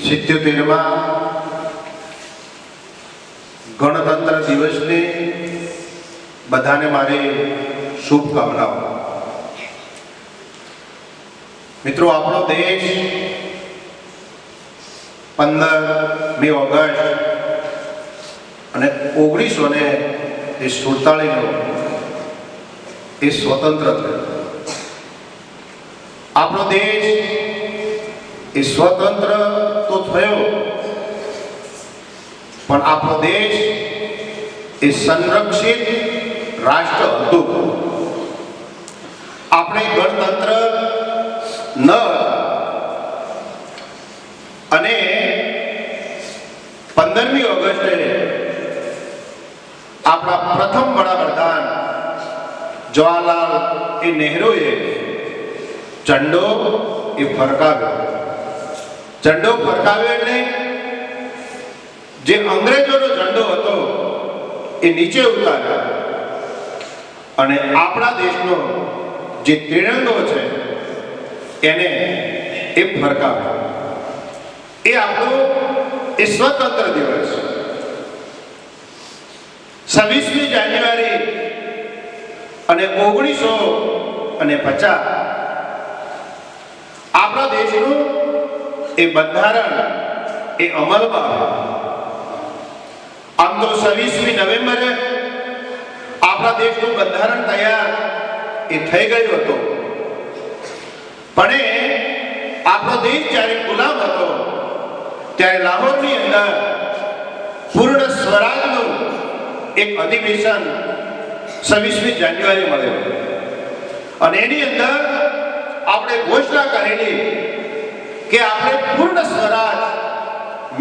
77માં ગણતંત્ર દિવસની બધાને મારી શુભકામનાઓ। મિત્રો, આપણો દેશ 15મી ઓગસ્ટ અને 1947નો એ સ્વતંત્ર થયો। આપણો દેશ એ સ્વતંત્ર તો થયો, પણ આપણો દેશ એ સંરક્ષિત રાષ્ટ્ર હતું। આપણે ગણતંત્ર ન હતા અને 15મી ઓગસ્ટે આપણા પ્રથમ વડાપ્રધાન જવાહરલાલ નહેરુએ ઝંડો એ ફરકાવ્યો। ઝંડો ફરકાવ્યો એટલે જે અંગ્રેજોનો ઝંડો હતો એ નીચે ઉતાર્યો અને આપણા દેશનો જે ત્રિરંગો છે એને એ ફરકાવ્યો। એ આપણો એ સ્વતંત્ર દિવસ 26મી જાન્યુઆરી અને 1950 આપણા દેશનું એ બંધારણ એ અમલમાં આવ્યું। આમ તો 26મી નવેમ્બરે આપણા દેશનું બંધારણ તૈયાર એ થઈ ગયું હતું, પણ આપણો દેશ જ્યારે ગુલામ હતો ત્યારે લાહોરની અંદર પૂર્ણ સ્વરાજનું એક અધિવેશન 26મી જાન્યુઆરી મળેલું અને એની અંદર આપણે ઘોષણા કરેલી કે આપણે પૂર્ણ સ્વરાજ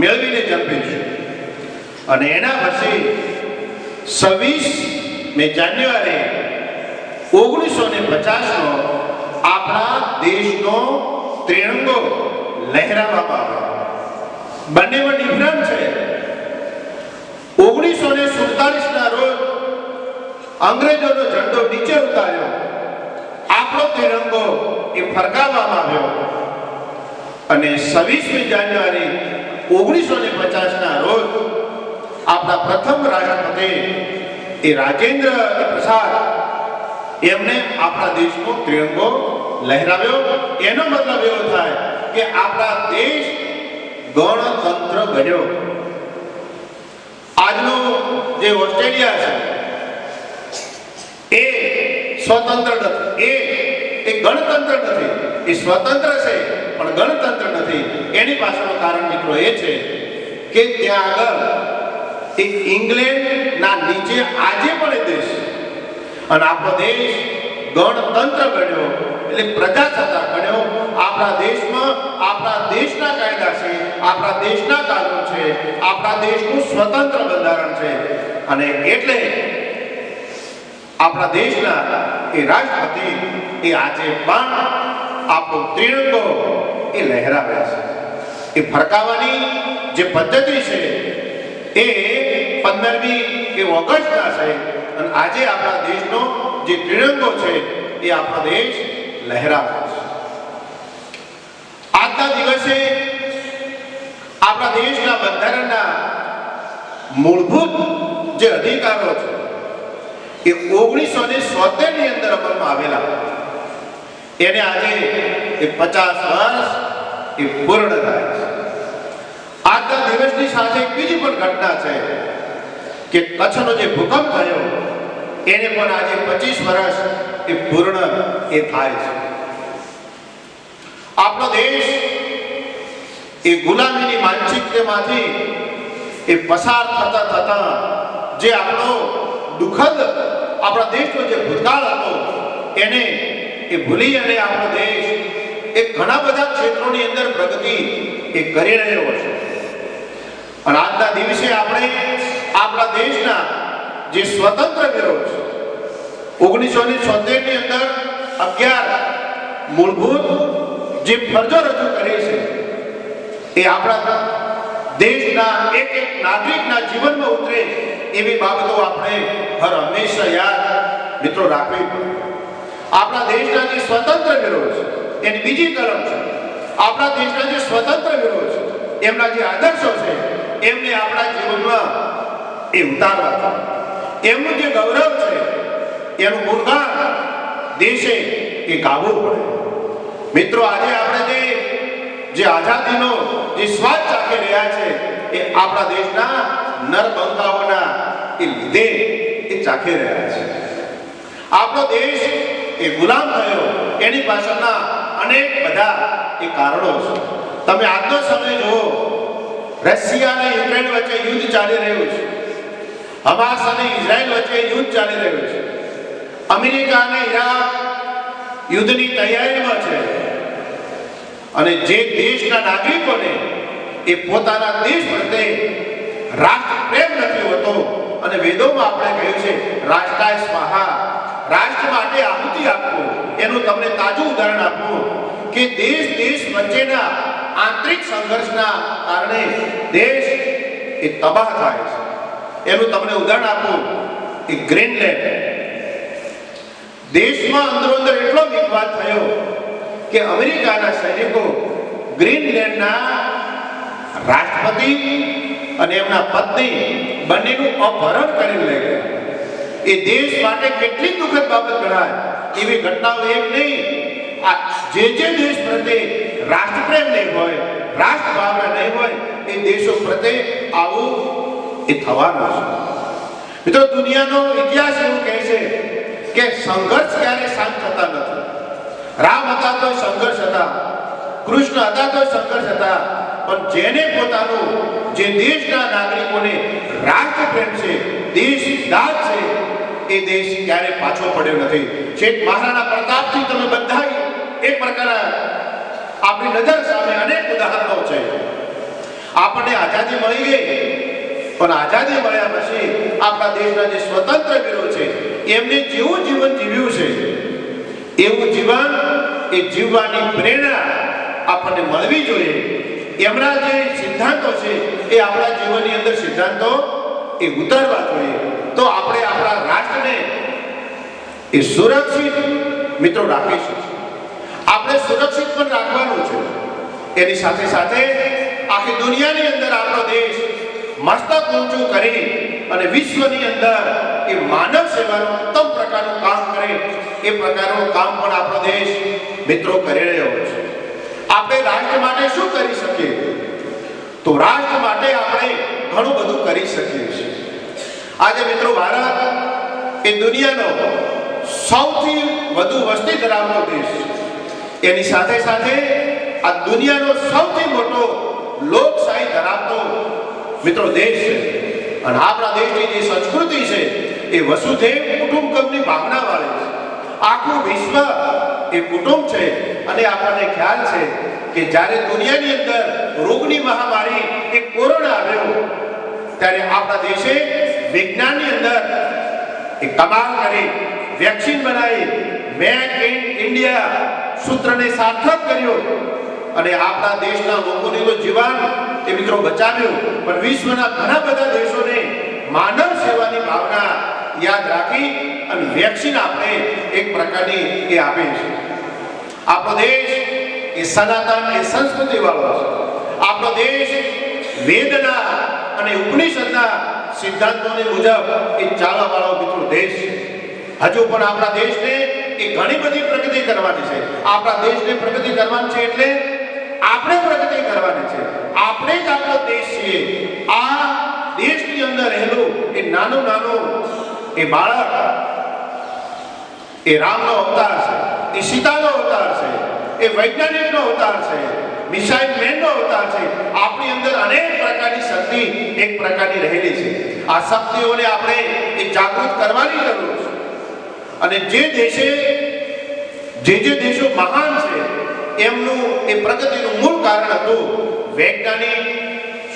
મેળવીને જન્મીશું। અને એના પછી 26મી જાન્યુઆરી 1950નો આપણા દેશનો ત્રિરંગો લહેરાવવામાં આવ્યો। બંનેમાં ડિફરન્સ છે। 1947ના રોજ અંગ્રેજોનો ઝંડો નીચે ઉતાર્યો, આપણો ત્રિરંગો એ ફરકાવવામાં આવ્યો અને 26મી જાન્યુઆરી 1950ના રોજ આપણા પ્રથમ રાષ્ટ્રપતિ એ રાજેન્દ્ર પ્રસાદ એમને આપણા દેશનો ત્રિરંગો લહેરાવ્યો। એનો મતલબ એવો થાય કે આપણા દેશ ગણતંત્ર બન્યો। આજનો જે ઓસ્ટ્રેલિયા છે એ સ્વતંત્ર નથી, એ ગણતંત્ર નથી, એ સ્વતંત્ર છે પણ ગણતંત્ર નથી। એની પાછળનું કારણ મિત્રો એ છે કે ત્યાં આગળ એ ઇંગ્લેન્ડના નીચે આજે પણ એ દેશ અને આપણો દેશ ગણતંત્ર બન્યો એટલે પ્રજાસત્તાક બન્યો। આપણા દેશમાં આપણા દેશના કાયદા છે, આપણા દેશના કાનૂન છે, આપણા દેશનું સ્વતંત્ર બંધારણ છે અને એટલે આપણા દેશના એ રાષ્ટ્રપતિ એ આજે પણ આપણો ત્રિરંગો એ લહેરાવ્યા છે। એ ફરકાવવાની જે પદ્ધતિ છે એ 15મી ઓગસ્ટના છે અને આજે આપણા દેશનો જે ત્રિરંગો છે એ આપણો દેશ લહેરાવે છે। આજના દિવસે આપણા દેશના બંધારણના મૂળભૂત જે અધિકારો છે એ 1970ની અંદર અમલમાં આવેલા, એને આજે એ 50 વર્ષ એ પૂર્ણ થાય છે। આજના દિવસની સાથે એક બીજી પણ ઘટના છે કે કચ્છનો જે ભૂકંપ થયો એને પણ આજે 25 વર્ષ એ પૂર્ણ એ થાય છે। આપણો દેશ એ ગુલામીની માનસિકતામાંથી એ પસાર થતા થતા જે આપણો દુઃખદ આપણા દેશનો જે ભૂતકાળ હતો એને એ ભૂલી અને આપણો દેશ એ ઘણા બધા ક્ષેત્રોની અંદર પ્રગતિ એ કરી રહ્યો છે અને આજના દિવસે આપણે આપણા દેશના જે સ્વતંત્ર વીરો છે 1976ની અંદર 11 મૂળભૂત જે ફરજો રજૂ કરી છે એ આપણા દેશના એક એક નાગરિકના જીવનમાં ઉતરે એવી બાબતો આપણે હર હંમેશા યાદ મિત્રો રાખવી પડે। આપણા દેશના જે સ્વતંત્ર વીરો છે એની બીજી કલમ છે, આપણા દેશના જે સ્વતંત્ર વીરો છે એમના જે આદર્શો છે એમને આપણા જીવનમાં એ ઉતારવા, એમનું જે ગૌરવ છે એનું ગુણગાન દેશે એ ગાવું પડે. મિત્રો, આજે આપણે જે આઝાદીનો જે સ્વાદ ચાખી રહ્યા છે એ આપણા દેશના નરબંકાઓના એ લીધે એ ચાખી રહ્યા છે. આપણો દેશ એ ગુલામ થયો એની પાછળના અનેક બધા એ કારણો છે. તમે આજનો સમય જુઓ, રશિયા અને યુક્રેન વચ્ચે યુદ્ધ ચાલી રહ્યું છે. હમાસ અને ઇઝરાયલ વચ્ચે યુદ્ધ ચાલી રહ્યું છે. અમેરિકા અને ઈરાક યુદ્ધની તૈયારીમાં છે. અને જે દેશના નાગરિકોને એ પોતાના દેશ પ્રત્યે રાષ્ટ્ર પ્રેમ નથી હોતો, અને વેદોમાં આપણે કહ્યું છે રાષ્ટ્રાય સ્વાહા, રાષ્ટ્ર માટે આહુતિ આપવું. એનું તમને તાજું ઉદાહરણ આપું કે દેશ વચ્ચેના આંતરિક સંઘર્ષના કારણે દેશ એ તબાહ થાય છે. એનું તમને ઉદાહરણ આપું કે ગ્રીનલેન્ડ દેશમાં અંદરોઅંદર એટલો વિવાદ થયો કે અમેરિકાના સૈનિકો ગ્રીનલેન્ડના રાષ્ટ્રપતિ અને એમના પત્ની બંનેનું અપહરણ કરીને લઈ ગયા. એ દેશ માટે કેટલી દુઃખદ બાબત ગણાય. એવી ઘટનાઓ એક નહીં, આ જે દેશ પ્રત્યે રાષ્ટ્રપ્રેમ નહીં હોય, રાષ્ટ્ર ભાવના નહીં હોય, એ દેશો પ્રત્યે આવું એ થવાનું છે. મિત્રો, દુનિયાનો ઇતિહાસ એવું કહે છે કે સંઘર્ષ ક્યારે શાંત થતા નથી. રામ હતા તો સંઘર્ષ હતા, કૃષ્ણ હતા તો સંઘર્ષ હતા, પણ જેને પોતાનું જે દેશના નાગરિકોને રાષ્ટ્રપ્રેમ છે, દેશદાદ છે, એ દેશ ક્યારે પાછો પડ્યો નથી. શેખ મહારાણા પ્રતાપથી તમે બધા એક પ્રકારના આપણી નજર સામે અનેક ઉદાહરણો છે. આપણને આઝાદી મળી ગઈ, પણ આઝાદી મળ્યા પછી આપણા દેશના જે સ્વતંત્ર વીરો છે એમને જેવું જીવન જીવ્યું છે એવું જીવન એ જીવવાની પ્રેરણા આપણને મળવી જોઈએ. એમના જે સિદ્ધાંતો છે એ આપણા જીવનની અંદર સિદ્ધાંતો એ ઉતારવા જોઈએ. તો આપણે આપણા રાષ્ટ્રને એ સુરક્ષિત મિત્રો રાખીશું. આપણે સુરક્ષિત પણ રાખવાનું છે. એની સાથે સાથે આખી દુનિયાની અંદર આપણો દેશ મસ્તક ઊંચું કરી અને વિશ્વની અંદર એ માનવ સેવાનું ઉત્તમ પ્રકારનું કામ કરે એ પ્રકારનું કામ પણ આપણો દેશ મિત્રો કરી રહ્યો છે. આપણે રાષ્ટ્ર માટે શું કરી શકીએ? તો રાષ્ટ્ર માટે આપણે ઘણું બધું કરી શકીએ છીએ. આજે મિત્રો, ભારત એ દુનિયાનો સૌથી વધુ વસ્તી ધરાવતો દેશ છે. એની સાથે સાથે આ દુનિયાનો સૌથી મોટો લોકશાહી ધરાવતો મિત્રો દેશ છે. અને આપણા દેશની જે સંસ્કૃતિ છે એ વસુધૈવ કુટુંબકમની ભાવના વાળી છે. આખું વિશ્વ એ કુટુંબ છે. અને આપણને ખ્યાલ છે કે જ્યારે દુનિયાની અંદર રોગની મહામારી એ કોરોના આવ્યો ત્યારે આપણા દેશે વિજ્ઞાનની અંદર એ કમાલ કરી વેક્સિન બનાવી, મેક ઇન ઇન્ડિયા સૂત્રને સાર્થક કર્યો અને આપણા દેશના લોકોનું તો જીવન એ મિત્રો બચાવ્યું. પણ વિશ્વના ઘણા બધા દેશોને માનવ સેવાની ભાવના યાદ રાખી અને વેક્સિન આપણે એક પ્રકારની એ આપે છે. આપણો દેશ એ સનાતન એ સંસ્કૃતિ વાળો છે. આપણો દેશ વેદના અને ઉપનિષદના સિદ્ધાંતોની મુજબ એ ચાલવા વાળો મિત્રો દેશ છે. હજુ પણ આપણા દેશને એ ઘણી બધી પ્રગતિ કરવાની છે. આપણા દેશને પ્રગતિ કરવાની છે એટલે આપણે પ્રગતિ કરવાની છે. આપણે જ આપણો દેશ છીએ. આ દેશની અંદર રહેલું એ નાનું એ બાળક એ રામનો અવતાર છે, એ સીતાનો અવતાર છે, એ વૈજ્ઞાનિકનો અવતાર છે, મિસાઇલ મેનનો અવતાર છે. આપણી અંદર અનેક પ્રકારની શક્તિ એક પ્રકારની રહેલી છે. આ શક્તિઓને આપણે એ જાગૃત કરવાની જરૂર છે. અને જે દેશો મહાન છે એમનું એ પ્રગતિનું મૂળ કારણ હતું વૈજ્ઞાનિક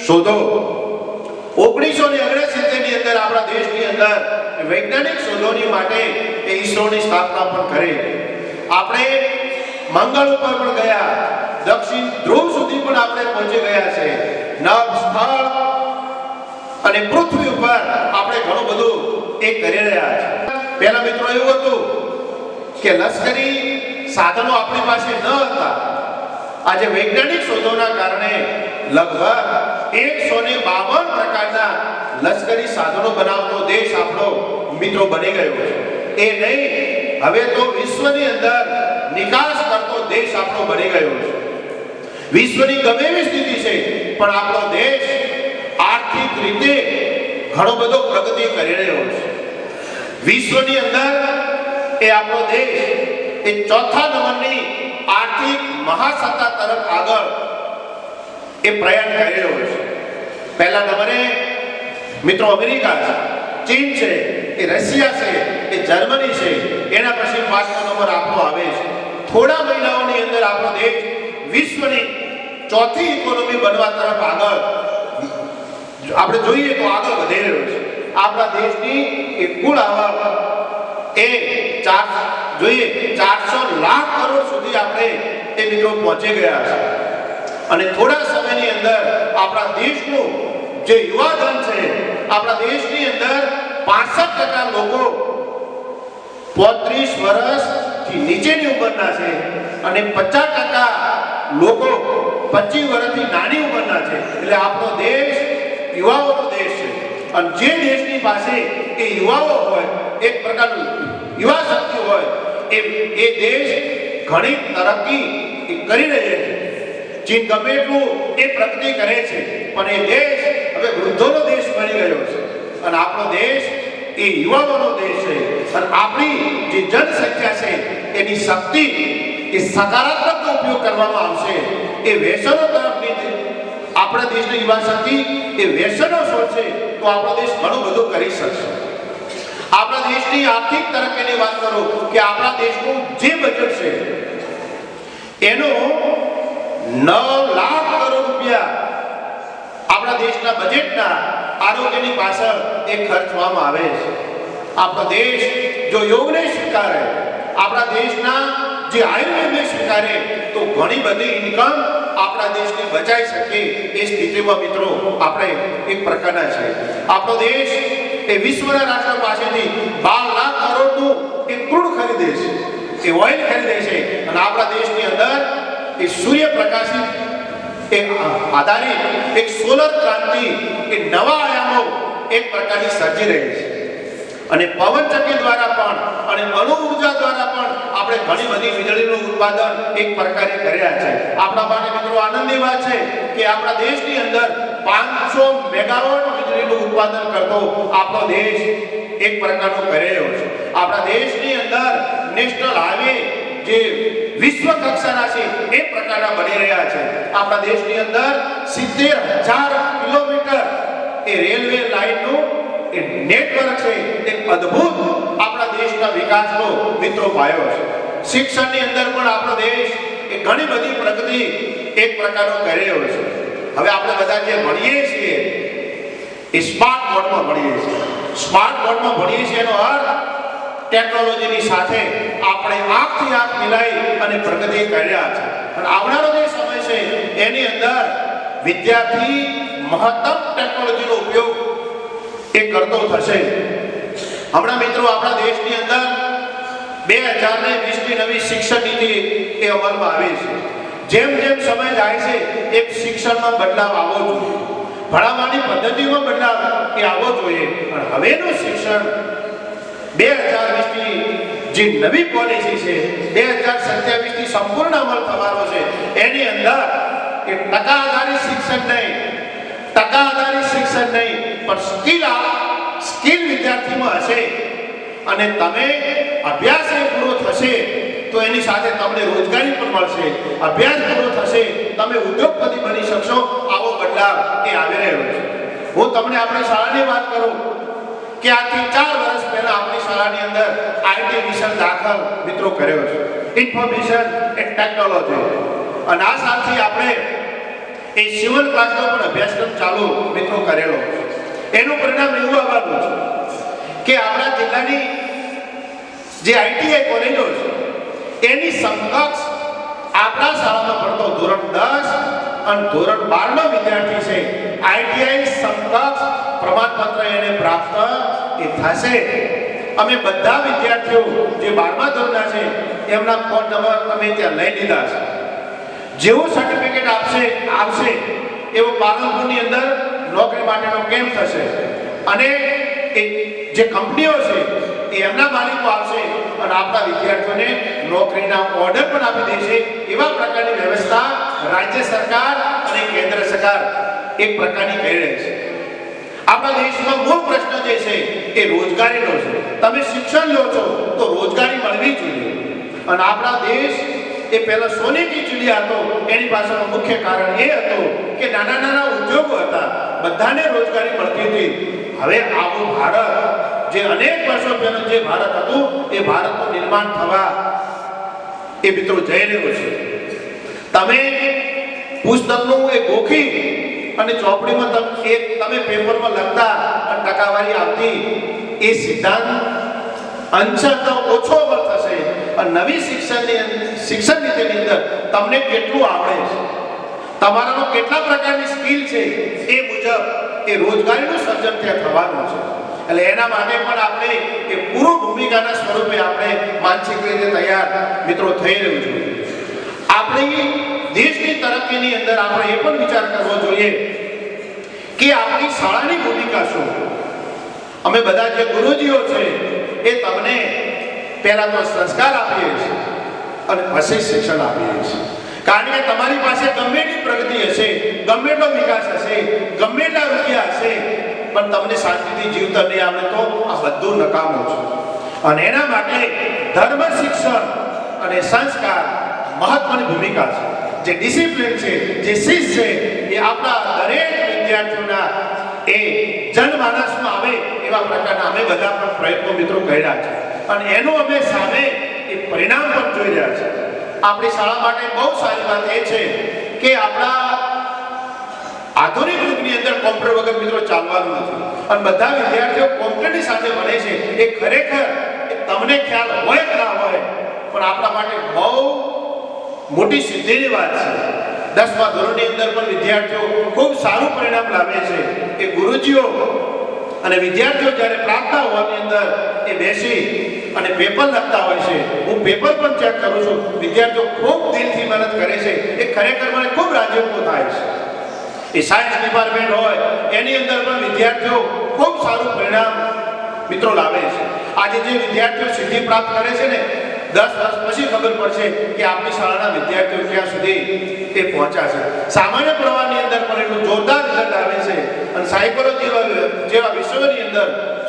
શોધો. 1969 ની અંદર આપણા દેશની અંદર વૈજ્ઞાનિક શોધોની માટે એ ઈસરોની સ્થાપના પણ કરી. આપણે મંગળ ઉપર પણ ગયા, દક્ષિણ ધ્રુવ સુધી પણ આપણે પહોંચી ગયા છે. નવ સ્થળ અને પૃથ્વી ઉપર આપણે ઘણું બધું એ કરી રહ્યા છે. પહેલા મિત્રો એવું હતું કે લશ્કરી સાધનો આપણી પાસે ન હતા. આજે વૈજ્ઞાનિક શોધોના કારણે લગભગ 152 પ્રકારના લશ્કરી સાધનો બનાવતો દેશ આપણો મિત્રો બની ગયો છે. એ નહીં, હવે તો વિશ્વની અંદર નિકાસ કરતો દેશ આપણો બની ગયો છે. વિશ્વની ગમે એવી સ્થિતિ છે, પણ આપણો દેશ આર્થિક રીતે ઘણો બધો પ્રગતિ કરી રહ્યો છે. વિશ્વની અંદર એ આપણો દેશ એ ચોથા નંબરની આર્થિક મહાસત્તા તરફ આગળ એ પ્રયાણ કરી રહ્યો છે. પહેલા નંબરે મિત્રો અમેરિકા છે, ચીન છે, એ રશિયા છે, એ જર્મની છે, એના પછી પાંચમો નંબર આપણો આવે છે. થોડા મહિનાઓની અંદર આપણો દેશ વિશ્વની ચોથી ઇકોનોમી બનવા તરફ આગળ આપણે જોઈએ તો આગળ વધી રહ્યો છે. આપણા દેશની એ કુલ આવક એ જોઈએ 400 લાખ કરોડ સુધી આપણે એ મિત્રો પહોંચી ગયા છે. અને થોડા સમયની અંદર આપણા દેશનું જે યુવાધન છે, આપણા દેશની અંદર 65% લોકો 35 વર્ષથી નીચેની ઉંમરના છે અને 50% લોકો 25 વર્ષથી નાની ઉંમરના છે. એટલે આપણો દેશ યુવાઓનો દેશ છે. અને જે દેશની પાસે એ યુવાઓ હોય, એક પ્રકારનું યુવા શક્તિ હોય, એ દેશ ઘણી તરક્કી કરી રહ્યો છે. ચીન ગમે એટલું એ પ્રગતિ કરે છે, પણ એ દેશ હવે વૃદ્ધોનો દેશ બની ગયો છે. અને આપણો દેશ એ યુવાઓનો દેશ છે. અને આપણી જે જનસંખ્યા છે એની શક્તિ એ સકારાત્મક ઉપયોગ કરવામાં આવશે. એ વ્યસનો તરફની આપણા દેશની યુવા શક્તિ એ વ્યસનો છોડશે તો આપણો દેશ ઘણું બધું કરી શકશે. આપણા દેશની આર્થિક તરક્કીની વાત કરું કે આપણા દેશનું જે બજેટ છે એનું 9 લાખ કરોડ રૂપિયા આપણા દેશના બજેટના આરોગ્યની પાછળ એ ખર્ચવામાં આવે છે. આપણો દેશ જો યોગને સ્વીકારે, આપણા દેશના જે આયુર્વેદને સ્વીકારે તો ઘણી બધી ઇન્કમ આપણા દેશને બચાવી શકે એ સ્થિતિમાં મિત્રો આપણે એક પ્રકારના છે. આપણો દેશ એ વિશ્વના રાષ્ટ્ર પાસેથી 12 લાખ કરોડનું એ ક્રૂડ ખરીદે છે, એ ઓઇલ ખરીદે છે. અને આપણા દેશની અંદર એ સૂર્યપ્રકાશિત એ આધારિત એક સોલર ક્રાંતિ એ નવા આયામો એક પ્રકારની સર્જી રહી છે. અને પવનચક્કી દ્વારા પણ અને અણુ ઉર્જા દ્વારા પણ આપણે ઘણી બધી વીજળીનું ઉત્પાદન એક પ્રકારે કર્યા છે. આપણા માટે મિત્રો આનંદની વાત છે કે આપણા દેશની અંદર 500 મેગાવોટ વીજળીનું ઉત્પાદન કરતો આપણો દેશ એક પ્રકારનો કરી રહ્યો છે. આપણા દેશની અંદર નેશનલ હાઈવે જે વિશ્વ કક્ષાના છે એ પ્રકારના બની રહ્યા છે. આપણા દેશની અંદર 70,000 કિલોમીટર એ રેલવે લાઈનનું એ નેટવર્ક છે. એક અદ્ભુત આપણા દેશના વિકાસનો મિત્રો પાયો છે. શિક્ષણની અંદર પણ આપણો દેશ એ ઘણી બધી પ્રગતિ એક પ્રકારનો કરી રહ્યો છે. હવે આપણે બધા જે ભણીએ છીએ એ સ્માર્ટ બોર્ડમાં ભણીએ છીએ. સ્માર્ટ બોર્ડમાં ભણીએ છીએ એનો અર્થ ટેકનોલોજીની સાથે આપણે આંખથી આંખ મિલાવી અને પ્રગતિ કર્યા છે. અને આવનારો જે સમય છે એની અંદર વિદ્યાર્થી મહત્તમ ટેકનોલોજીનો ઉપયોગ એ કરતો થશે. હમણાં મિત્રો આપણા દેશની અંદર 2020ની નવી શિક્ષણ નીતિ એ અમલમાં આવી છે. જેમ જેમ સમય જાય છે એક શિક્ષણમાં બદલાવ આવવો જોઈએ, ભણાવવાની પદ્ધતિમાં બદલાવ એ આવવો જોઈએ. પણ હવેનું શિક્ષણ 2020ની જે નવી પોલિસી છે 2027થી સંપૂર્ણ અમલ થવાનો છે. એની અંદર એક ટકા આધારિત શિક્ષણ નહીં પણ સ્કિલ વિદ્યાર્થીમાં હશે. અને તમે અભ્યાસ એ પૂરો થશે તો એની સાથે તમને રોજગારી પણ મળશે. અભ્યાસ પૂરો થશે તમે ઉદ્યોગપતિ બની શકશો. આવો બદલાવ એ આવી રહ્યો છે. હું તમને આપણી શાળાની વાત કરું કે આજથી 4 વર્ષ પહેલા આપણી શાળાની અંદર આઈટી મિશન દાખલ મિત્રો કર્યો છે, ઇન્ફોર્મેશન એન્ડ ટેકનોલોજી. અને આ સાલથી આપણે એ સિવિલ ક્લાસનો પણ અભ્યાસક્રમ ચાલુ મિત્રો કરેલો. એનું પરિણામ એવું આવવાનું છે કે આપણા જિલ્લાની જે આઈટીઆઈ કોલેજો છે એની સમકક્ષ આપણા શાળામાં ભણતો ધોરણ 10 અને ધોરણ 12 નો વિદ્યાર્થી છે આઈટીઆઈ સમકક્ષ પ્રમાણપત્ર એને પ્રાપ્ત એ થશે. અમે બધા વિદ્યાર્થીઓ જે 12મા ધોરણના છે એમના ફોન નંબર અમે ત્યાં લઈ લીધા છે. જેવું સર્ટિફિકેટ આવશે એવો પાલનપુરની અંદર નોકરી માટેનો કેમ્પ થશે અને જે કંપનીઓ છે એમના માલિકો આવશે અને આપણા વિદ્યાર્થીઓને નોકરીના ઓર્ડર પણ આપી દેશે. એવા પ્રકારની વ્યવસ્થા રાજ્ય સરકાર અને કેન્દ્ર સરકાર એક પ્રકારની કરી રહી છે. આપણા દેશમાં મૂળ પ્રશ્ન જે છે એ રોજગારીનો છે. તમે શિક્ષણ લો છો તો રોજગારી મળવી જોઈએ અને આપણા દેશ એ પહેલા સોને કી ચિડિયા હતો. એની પાછળનું મુખ્ય કારણ એ હતું કે નાના નાના ઉદ્યોગો હતા, બધાને રોજગારી મળતી હતી. હવે આવું ભારત જે અનેક વર્ષો પહેલા જે ભારત હતું એ ભારતનું નિર્માણ થવા એ મિત્રો જઈ રહ્યું છે. તમે પુસ્તકનું એ ગોખી અને ચોપડીમાં તમે પેપરમાં લખતા અને ટકાવારી આવતી એ સિદ્ધાંત અંશત ઓછો અમલ થશે. અને નવી શિક્ષણ નીતિની અંદર તમને કેટલું આવડે છે, તમારામાં કેટલા પ્રકારની સ્કિલ છે, એ મુજબ એ રોજગારીનું સર્જન ત્યાં થવાનું છે. એટલે એના માટે પણ આપણે એ પૂર્વ ભૂમિકાના સ્વરૂપે આપણે માનસિક રીતે તૈયાર મિત્રો થઈ રહ્યું છે. આપણી દેશની તરક્કીની અંદર આપણે એ પણ વિચાર કરવો જોઈએ કે આપણી શાળાની ભૂમિકા શું. અમે બધા જે ગુરુજીઓ છે એ તમને પહેલા તો સંસ્કાર આપીએ છીએ અને પછી શિક્ષણ આપીએ છીએ. કારણ કે તમારી પાસે ગમે એટલી પ્રગતિ હશે, ગમે એટલો વિકાસ હશે, ગમે એટલા રૂપિયા હશે, પણ તમને શાંતિથી જીવતા નહીં આવડે તો આ બધું નકામું છે. અને એના માટે ધર્મ શિક્ષણ અને સંસ્કાર મહત્વની ભૂમિકા છે. જે ડિસિપ્લિન છે, જે શિસ્ત છે, એ આપણા દરેક વિદ્યાર્થીઓના એ જનમાનસમાં આવે એવા પ્રકારના અમે બધા પણ પ્રયત્નો મિત્રો કર્યા છે અને એનું અમે સામે એ પરિણામ પણ જોઈ રહ્યા છે. આપણી શાળા માટે બહુ સારી વાત એ છે કે આપણા આધુનિક યુગની અંદર કોમ્પ્યુટર વગર મિત્રો ચાલવાનું નથી અને બધા વિદ્યાર્થીઓ કોમ્પ્યુટરની સાથે ભણે છે. એ ખરેખર તમને ખ્યાલ હોય કે ના હોય પણ આપણા માટે બહુ મોટી સિદ્ધિની વાત છે. 10મા ધોરણની અંદર પણ વિદ્યાર્થીઓ ખૂબ સારું પરિણામ લાવે છે. એ ગુરુજીઓ અને વિદ્યાર્થીઓ જ્યારે પ્રાર્થના હોવાની અંદર એ બેસી અને પેપર લખતા હોય છે, હું પેપર પણ ચેક કરું છું, વિદ્યાર્થીઓ ખૂબ દિલથી મહેનત કરે છે. એ ખરેખર મને ખૂબ રાજીપો થાય છે. એ સાયન્સ ડિપાર્ટમેન્ટ હોય એની અંદર પણ વિદ્યાર્થીઓ ખૂબ સારું પરિણામ મિત્રો લાવે છે. આજે જે વિદ્યાર્થીઓ સિદ્ધિ પ્રાપ્ત કરે છે ને 10 વર્ષ પછી ખબર પડશે કે આપણી શાળાના વિદ્યાર્થીઓ ક્યાં સુધી એ પહોંચ્યા છે. સામાન્ય પ્રવાહની અંદર પણ એટલું જોરદાર રિઝલ્ટ આવે છે અને સાયકોલોજી જેવા વિષયોની અંદર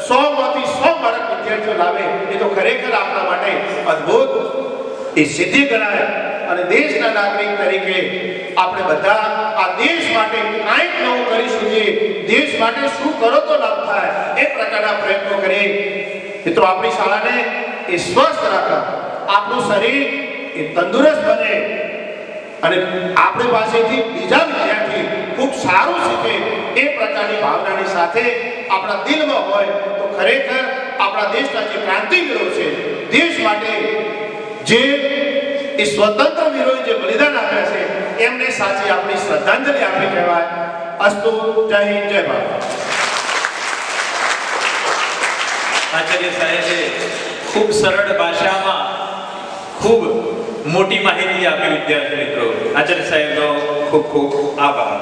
100માંથી 100 માર્ક વિદ્યાર્થીઓ લાવે એ તો ખરેખર આપણા માટે અદ્ભુત એ સિદ્ધિ ગણાય. અને દેશના નાગરિક તરીકે આપણે બધા આ દેશ માટે કંઈક નવું કરી શકીએ, દેશ માટે શું કરો તો લાભ થાય એ પ્રકારના પ્રયત્નો કરીએ. મિત્રો આપણી શાળાને એ સ્વસ્થ રાખે, આપણું શરીર એ તંદુરસ્ત બને અને આપણી પાસેથી બીજા વિદ્યાર્થી ખૂબ સારું શીખે એ પ્રકારની ભાવનાની સાથે આપણા દિલમાં હોય તો ખરેખર આપણા દેશના જે ક્રાંતિવીરો છે, દેશ માટે જે એ સ્વતંત્ર વીરોએ જે બલિદાન આપ્યા છે એમને સાચી આપણી શ્રદ્ધાંજલિ આપી કહેવાય. અસ્તુ. જય હિન્દ, જય ભારત. આચાર્ય સાહેબે ખૂબ સરળ ભાષામાં ખૂબ મોટી માહિતી આપી વિદ્યાર્થી મિત્રો. આચાર્ય સાહેબનો ખૂબ ખૂબ આભાર.